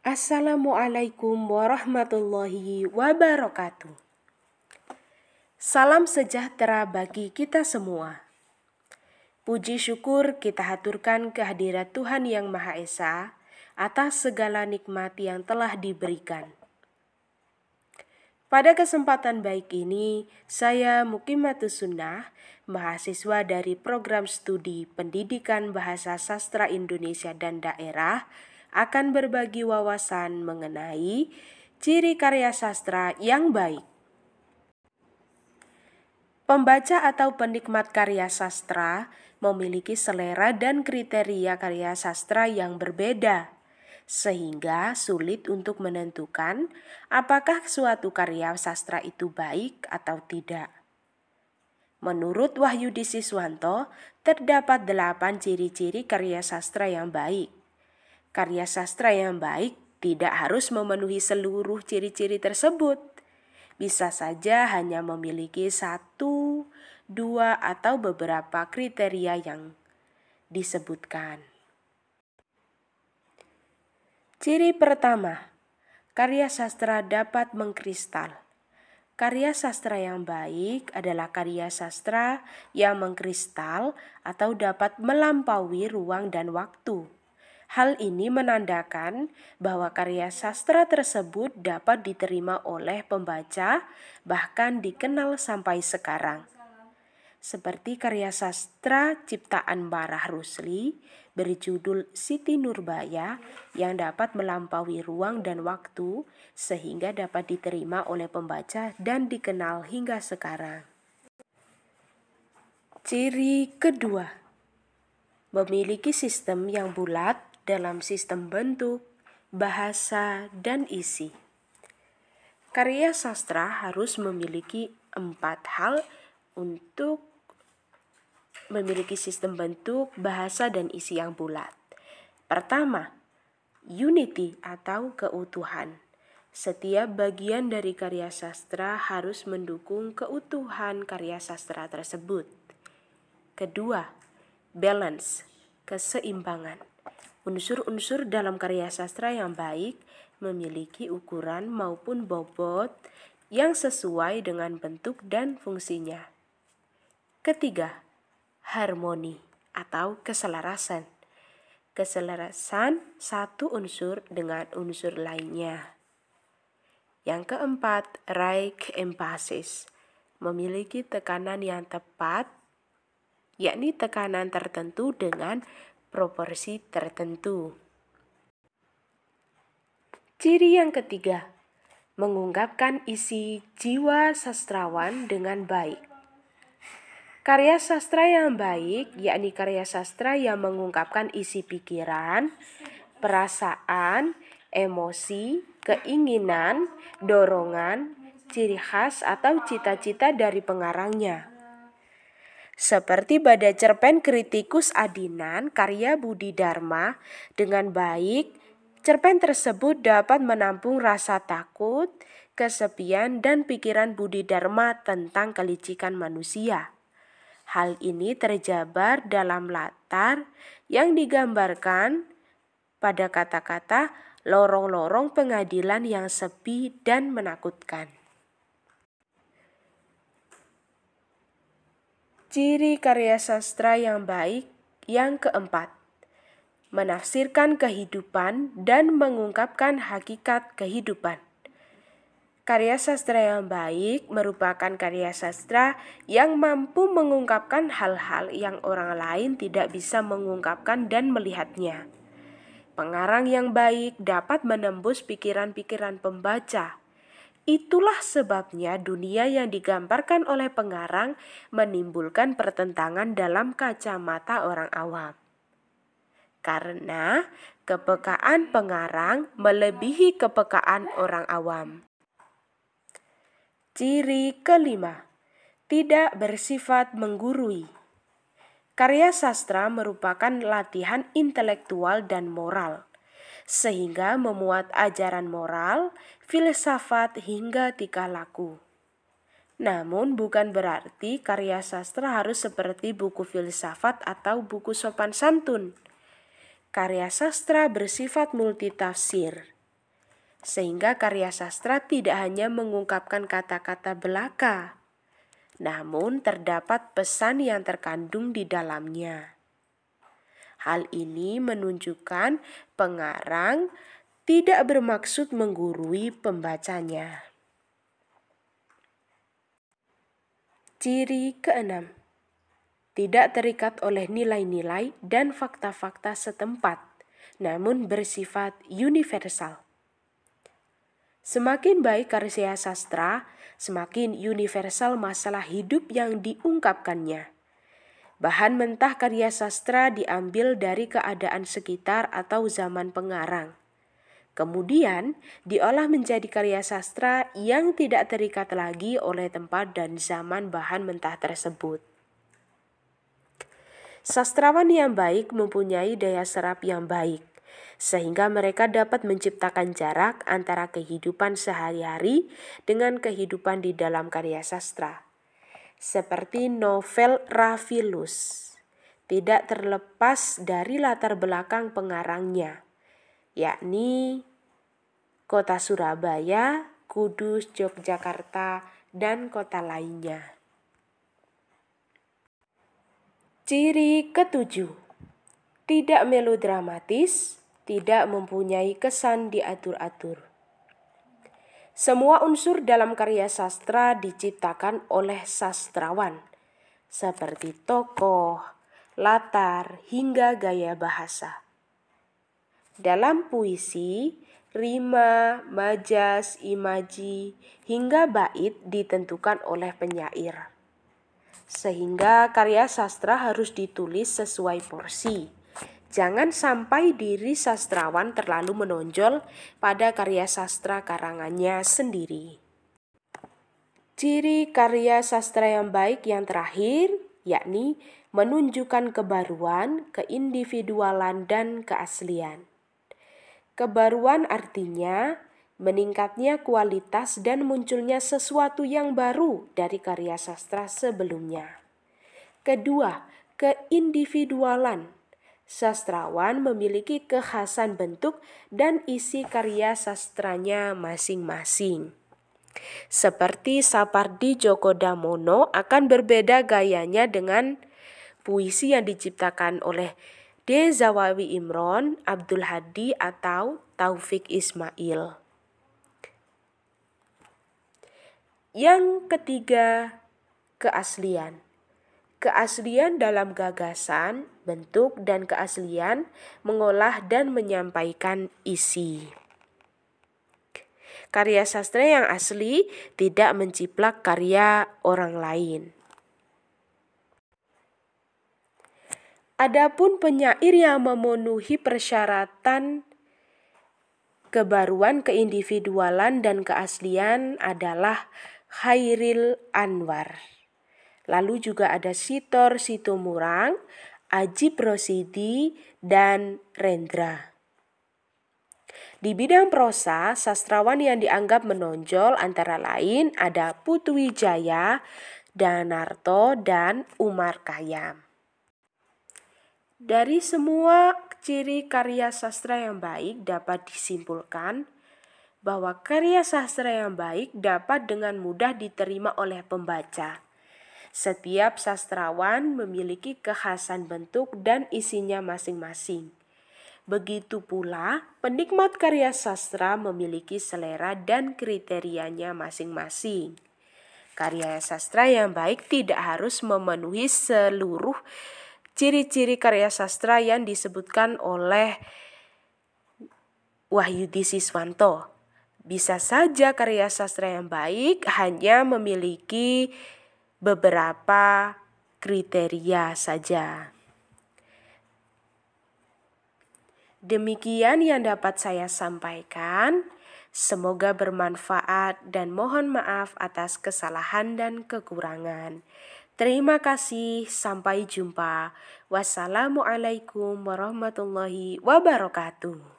Assalamualaikum warahmatullahi wabarakatuh. Salam sejahtera bagi kita semua. Puji syukur kita haturkan kehadirat Tuhan Yang Maha Esa atas segala nikmat yang telah diberikan. Pada kesempatan baik ini, saya Muqimatus Sunnah, mahasiswa dari program studi Pendidikan Bahasa Sastra Indonesia dan Daerah, akan berbagi wawasan mengenai ciri karya sastra yang baik. Pembaca atau penikmat karya sastra memiliki selera dan kriteria karya sastra yang berbeda, sehingga sulit untuk menentukan apakah suatu karya sastra itu baik atau tidak. Menurut Wahyudi Siswanto, terdapat 8 ciri-ciri karya sastra yang baik. Karya sastra yang baik tidak harus memenuhi seluruh ciri-ciri tersebut. Bisa saja hanya memiliki 1, 2, atau beberapa kriteria yang disebutkan. Ciri pertama, karya sastra dapat mengkristal. Karya sastra yang baik adalah karya sastra yang mengkristal atau dapat melampaui ruang dan waktu. Hal ini menandakan bahwa karya sastra tersebut dapat diterima oleh pembaca, bahkan dikenal sampai sekarang. Seperti karya sastra ciptaan Barah Rusli berjudul Siti Nurbaya yang dapat melampaui ruang dan waktu sehingga dapat diterima oleh pembaca dan dikenal hingga sekarang. Ciri kedua, memiliki sistem yang bulat dalam sistem bentuk, bahasa, dan isi. Karya sastra harus memiliki 4 hal untuk memiliki sistem bentuk, bahasa, dan isi yang bulat. Pertama, unity atau keutuhan. Setiap bagian dari karya sastra harus mendukung keutuhan karya sastra tersebut. Kedua, balance, keseimbangan. Unsur-unsur dalam karya sastra yang baik memiliki ukuran maupun bobot yang sesuai dengan bentuk dan fungsinya. Ketiga, harmoni atau keselarasan. Keselarasan satu unsur dengan unsur lainnya. Yang keempat, right emphasis, memiliki tekanan yang tepat, yakni tekanan tertentu dengan proporsi tertentu. Ciri yang ketiga, mengungkapkan isi jiwa sastrawan dengan baik. Karya sastra yang baik, yakni karya sastra yang mengungkapkan isi pikiran, perasaan, emosi, keinginan, dorongan, ciri khas atau cita-cita dari pengarangnya. Seperti pada cerpen kritikus Adinan karya Budi Dharma, dengan baik, cerpen tersebut dapat menampung rasa takut, kesepian, dan pikiran Budi Dharma tentang kelicikan manusia. Hal ini terjabar dalam latar yang digambarkan pada kata-kata lorong-lorong pengadilan yang sepi dan menakutkan. Ciri karya sastra yang baik yang keempat, menafsirkan kehidupan dan mengungkapkan hakikat kehidupan. Karya sastra yang baik merupakan karya sastra yang mampu mengungkapkan hal-hal yang orang lain tidak bisa mengungkapkan dan melihatnya. Pengarang yang baik dapat menembus pikiran-pikiran pembaca. Itulah sebabnya dunia yang digambarkan oleh pengarang menimbulkan pertentangan dalam kacamata orang awam. Karena kepekaan pengarang melebihi kepekaan orang awam. Ciri kelima, tidak bersifat menggurui. Karya sastra merupakan latihan intelektual dan moral, sehingga memuat ajaran moral, filsafat, hingga tingkah laku. Namun bukan berarti karya sastra harus seperti buku filsafat atau buku sopan santun. Karya sastra bersifat multitafsir. sehingga karya sastra tidak hanya mengungkapkan kata-kata belaka, namun terdapat pesan yang terkandung di dalamnya. Hal ini menunjukkan pengarang tidak bermaksud menggurui pembacanya. Ciri keenam, tidak terikat oleh nilai-nilai dan fakta-fakta setempat, namun bersifat universal. Semakin baik karya sastra, semakin universal masalah hidup yang diungkapkannya. Bahan mentah karya sastra diambil dari keadaan sekitar atau zaman pengarang. Kemudian diolah menjadi karya sastra yang tidak terikat lagi oleh tempat dan zaman bahan mentah tersebut. Sastrawan yang baik mempunyai daya serap yang baik, sehingga mereka dapat menciptakan jarak antara kehidupan sehari-hari dengan kehidupan di dalam karya sastra. Seperti novel Raphilus, tidak terlepas dari latar belakang pengarangnya, yakni kota Surabaya, Kudus, Yogyakarta, dan kota lainnya. Ciri ketujuh, tidak melodramatis, tidak mempunyai kesan diatur-atur. Semua unsur dalam karya sastra diciptakan oleh sastrawan, seperti tokoh, latar, hingga gaya bahasa. Dalam puisi, rima, majas, imaji, hingga bait ditentukan oleh penyair. Sehingga karya sastra harus ditulis sesuai porsi. Jangan sampai diri sastrawan terlalu menonjol pada karya sastra karangannya sendiri. Ciri karya sastra yang baik yang terakhir, yakni menunjukkan kebaruan, keindividualan, dan keaslian. Kebaruan artinya meningkatnya kualitas dan munculnya sesuatu yang baru dari karya sastra sebelumnya. Kedua, keindividualan. Sastrawan memiliki kekhasan bentuk dan isi karya sastranya masing-masing. Seperti Sapardi Djoko Damono akan berbeda gayanya dengan puisi yang diciptakan oleh D. Zawawi Imron, Abdul Hadi, atau Taufik Ismail. Yang ketiga, keaslian. Keaslian dalam gagasan, bentuk, dan keaslian mengolah dan menyampaikan isi. Karya sastra yang asli tidak menciplak karya orang lain. Adapun penyair yang memenuhi persyaratan kebaruan, keindividualan, dan keaslian adalah Khairil Anwar. Lalu juga ada Sitor Situmorang, Ajib Rosidi, dan Rendra. Di bidang prosa, sastrawan yang dianggap menonjol antara lain ada Putu Wijaya, Danarto, dan Umar Khayyam. Dari semua ciri karya sastra yang baik dapat disimpulkan bahwa karya sastra yang baik dapat dengan mudah diterima oleh pembaca. Setiap sastrawan memiliki kekhasan bentuk dan isinya masing-masing. Begitu pula, penikmat karya sastra memiliki selera dan kriterianya masing-masing. Karya sastra yang baik tidak harus memenuhi seluruh ciri-ciri karya sastra yang disebutkan oleh Wahyudi Siswanto. Bisa saja karya sastra yang baik hanya memiliki beberapa kriteria saja. Demikian yang dapat saya sampaikan. Semoga bermanfaat dan mohon maaf atas kesalahan dan kekurangan. Terima kasih, sampai jumpa. Wassalamualaikum warahmatullahi wabarakatuh.